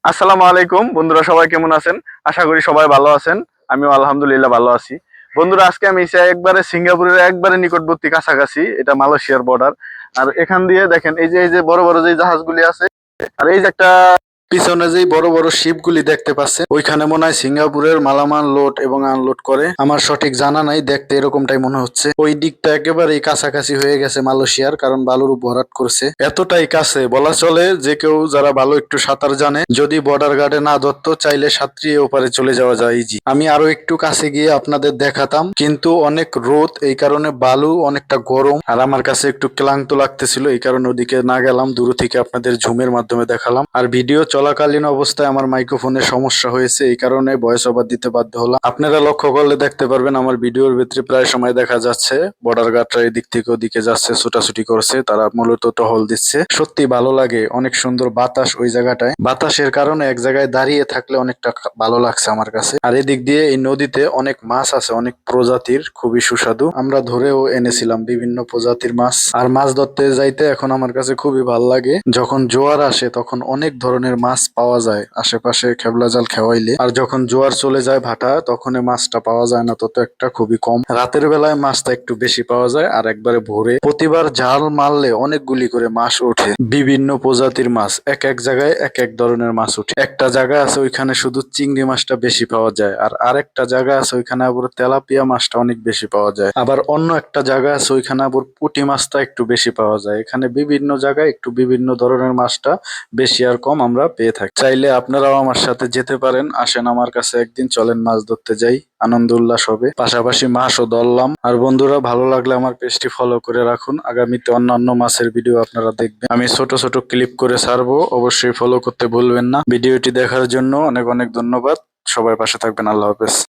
আসসালামু আলাইকুম বন্ধুরা, সবাই কেমন আছেন? আশা করি সবাই ভালো আছেন। আমিও আলহামদুলিল্লাহ ভালো আছি। বন্ধুরা, আজকে আমি এসে একবারে সিঙ্গাপুরের একবারে নিকটবর্তী কাছাকাছি, এটা মালয়েশিয়ার বর্ডার। আর এখান দিয়ে দেখেন, এই যে বড় বড় যে জাহাজগুলি আছে, আর এই যে একটা পিছনে যে বড় বড় শিপগুলি দেখতে পাচ্ছেন, ওইখানে মনে হয় সিঙ্গাপুরের মালামাল লোড এবং আনলোড করে। আমার সঠিক জানা নাই, দেখতে এরকমটাই মনে হচ্ছে। ওই দিকটা একেবারেই কাছাকাছি হয়ে গেছে মালয়েশিয়ার, কারণ বালুর ভরাট করছে। এতটাই কাছে বলা চলে যে কেউ যারা ভালো একটু সাঁতার জানে, যদি বর্ডার গার্ডে না ধরতো, চাইলে সাঁতরিয়ে ওপারে চলে যাওয়া যায় ইজি। আমি আরো একটু কাছে গিয়ে আপনাদের দেখাতাম, কিন্তু অনেক রোদ, এই কারণে বালু অনেকটা গরম, আর আমার কাছে একটু ক্লান্ত লাগতেছিল, এই কারণে ওদিকে না গেলাম। দূর থেকে আপনাদের ঝুমের মাধ্যমে দেখালাম। আর ভিডিও চলাকালীন অবস্থায় আমার মাইক্রোফোনের সমস্যা হয়েছে, এই কারণে ভয়েস ওভার দিতে বাধ্য হলাম। আপনারা লক্ষ্য করলে দেখতে পারবেন, আমার ভিডিওর ভিতরে প্রায় সময় দেখা যাচ্ছে বর্ডার গার্ডরা এদিক থেকে ওদিকে যাচ্ছে, ছোটাছুটি করছে, তারা মূলত টহল দিচ্ছে। সত্যি ভালো লাগে, অনেক সুন্দর বাতাস ওই জায়গাটায়। বাতাসের কারণে এক জায়গায় দাঁড়িয়ে থাকলে অনেকটা ভালো লাগছে আমার কাছে। আর এদিক দিয়ে এই নদীতে অনেক মাছ আছে, অনেক প্রজাতির, খুবই সুস্বাদু। আমরা ধরেও এনেছিলাম বিভিন্ন প্রজাতির মাছ। আর মাছ ধরতে যাইতে এখন আমার কাছে খুবই ভালো লাগে। যখন জোয়ার আসে তখন অনেক ধরনের মাছ পাওয়া যায় আশেপাশে খেবলা জাল খেওয়াইলে। আর যখন জোয়ার চলে যায় ভাটা, তখন এই মাছটা পাওয়া যায় না, তত একটা খুবই কম। রাতের বেলায় মাছটা একটু বেশি পাওয়া যায়, আর একবারে ভোরে প্রতিবার জাল মারলে অনেকগুলি করে মাছ ওঠে। বিভিন্ন প্রজাতির মাছ, এক এক জায়গায় এক এক ধরনের মাছ ওঠে। একটা জায়গা আছে ওইখানে শুধু চিংড়ি মাছটা বেশি পাওয়া যায়, আর আরেকটা জায়গা আছে ওইখানে আবার তেলাপিয়া মাছটা অনেক বেশি পাওয়া যায়। আবার অন্য একটা জায়গা আছে ওইখানে আবার পুঁটি মাছটা একটু বেশি পাওয়া যায়। এখানে বিভিন্ন জায়গায় একটু বিভিন্ন ধরনের মাছটা বেশি আর কম আমরা পেয়ে থাকি। চাইলে আপনারাও আমার সাথে যেতে পারেন, আসেন আমার কাছে একদিন, চলেন মাছ ধরতে যাই, আনন্দ উল্লাস হবে, পাশাপাশি মাছও ধরলাম। আর বন্ধুরা, ভালো লাগলে আমার পেজটি ফলো করে রাখুন, আগামীতে অন্যান্য মাছের ভিডিও আপনারা দেখবেন। আমি ছোট ছোট ক্লিপ করে ছাড়বো, অবশ্যই ফলো করতে ভুলবেন না। ভিডিওটি দেখার জন্য অনেক অনেক ধন্যবাদ। সবাই পাশে থাকবেন। আল্লাহ হাফেজ।